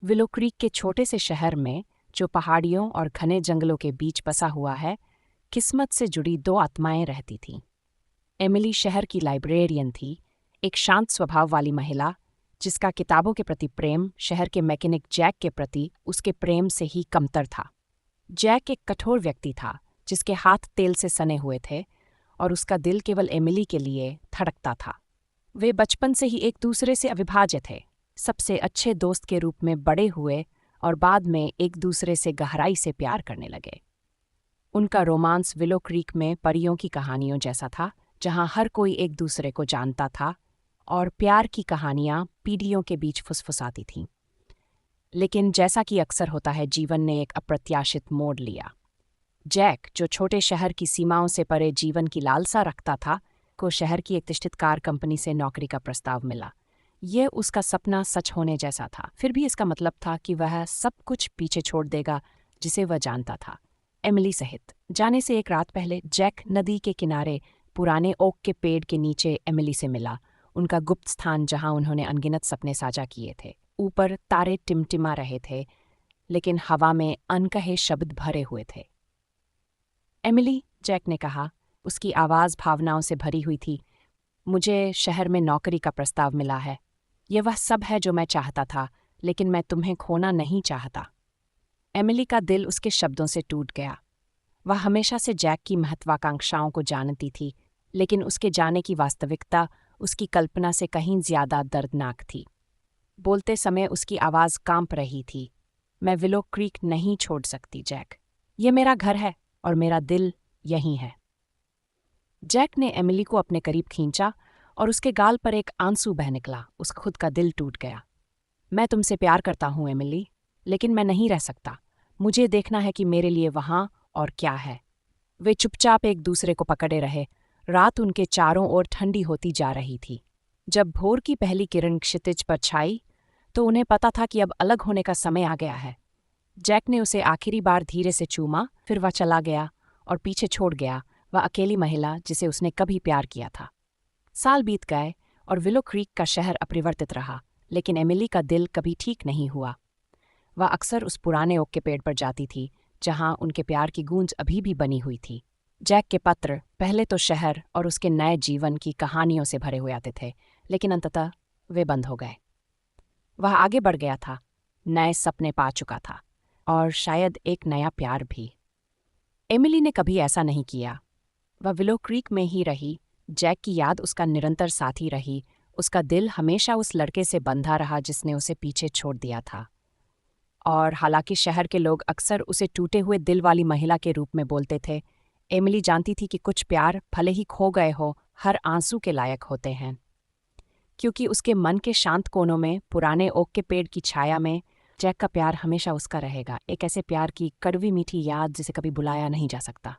Willow creek के छोटे से शहर में, जो पहाड़ियों और घने जंगलों के बीच बसा हुआ है, किस्मत से जुड़ी दो आत्माएं रहती थीं। एमिली शहर की लाइब्रेरियन थी, एक शांत स्वभाव वाली महिला जिसका किताबों के प्रति प्रेम शहर के मैकेनिक जैक के प्रति उसके प्रेम से ही कमतर था। जैक एक कठोर व्यक्ति था जिसके हाथ तेल से सने हुए थे और उसका दिल केवल एमिली के लिए धड़कता था। वे बचपन से ही एक दूसरे से अविभाज्य थे, सबसे अच्छे दोस्त के रूप में बड़े हुए और बाद में एक दूसरे से गहराई से प्यार करने लगे। उनका रोमांस विलो क्रीक में परियों की कहानियों जैसा था, जहां हर कोई एक दूसरे को जानता था और प्यार की कहानियां पीढ़ियों के बीच फुसफुसाती थीं। लेकिन जैसा कि अक्सर होता है, जीवन ने एक अप्रत्याशित मोड़ लिया। जैक, जो छोटे शहर की सीमाओं से परे जीवन की लालसा रखता था, को शहर की एक प्रतिष्ठित कार कंपनी से नौकरी का प्रस्ताव मिला। यह उसका सपना सच होने जैसा था। फिर भी इसका मतलब था कि वह सब कुछ पीछे छोड़ देगा जिसे वह जानता था, एमिली सहित। जाने से एक रात पहले जैक नदी के किनारे पुराने ओक के पेड़ के नीचे एमिली से मिला, उनका गुप्त स्थान जहां उन्होंने अनगिनत सपने साझा किए थे। ऊपर तारे टिमटिमा रहे थे, लेकिन हवा में अनकहे शब्द भरे हुए थे। एमिली, जैक ने कहा, उसकी आवाज़ भावनाओं से भरी हुई थी, मुझे शहर में नौकरी का प्रस्ताव मिला है। यह वह सब है जो मैं चाहता था, लेकिन मैं तुम्हें खोना नहीं चाहता। एमिली का दिल उसके शब्दों से टूट गया। वह हमेशा से जैक की महत्वाकांक्षाओं को जानती थी, लेकिन उसके जाने की वास्तविकता उसकी कल्पना से कहीं ज्यादा दर्दनाक थी। बोलते समय उसकी आवाज़ कांप रही थी, मैं विलो क्रीक नहीं छोड़ सकती जैक। ये मेरा घर है और मेरा दिल यहीं है। जैक ने एमिली को अपने करीब खींचा और उसके गाल पर एक आंसू बह निकला। उसका खुद का दिल टूट गया। मैं तुमसे प्यार करता हूँ एमिली, लेकिन मैं नहीं रह सकता। मुझे देखना है कि मेरे लिए वहाँ और क्या है। वे चुपचाप एक दूसरे को पकड़े रहे। रात उनके चारों ओर ठंडी होती जा रही थी। जब भोर की पहली किरण क्षितिज पर छाई, तो उन्हें पता था कि अब अलग होने का समय आ गया है। जैक ने उसे आखिरी बार धीरे से चूमा, फिर वह चला गया और पीछे छोड़ गया वह अकेली महिला जिसे उसने कभी प्यार किया था। साल बीत गए और विलो क्रीक का शहर अपरिवर्तित रहा, लेकिन एमिली का दिल कभी ठीक नहीं हुआ। वह अक्सर उस पुराने ओक के पेड़ पर जाती थी, जहां उनके प्यार की गूंज अभी भी बनी हुई थी। जैक के पत्र पहले तो शहर और उसके नए जीवन की कहानियों से भरे हुए आते थे, लेकिन अंततः वे बंद हो गए। वह आगे बढ़ गया था, नए सपने पा चुका था, और शायद एक नया प्यार भी। एमिली ने कभी ऐसा नहीं किया। वह विलो क्रीक में ही रही, जैक की याद उसका निरंतर साथी रही, उसका दिल हमेशा उस लड़के से बंधा रहा जिसने उसे पीछे छोड़ दिया था। और हालांकि शहर के लोग अक्सर उसे टूटे हुए दिल वाली महिला के रूप में बोलते थे, एमिली जानती थी कि कुछ प्यार भले ही खो गए हो, हर आंसू के लायक होते हैं। क्योंकि उसके मन के शांत कोनों में, पुराने ओक के पेड़ की छाया में, जैक का प्यार हमेशा उसका रहेगा, एक ऐसे प्यार की कड़वी मीठी याद जिसे कभी बुलाया नहीं जा सकता।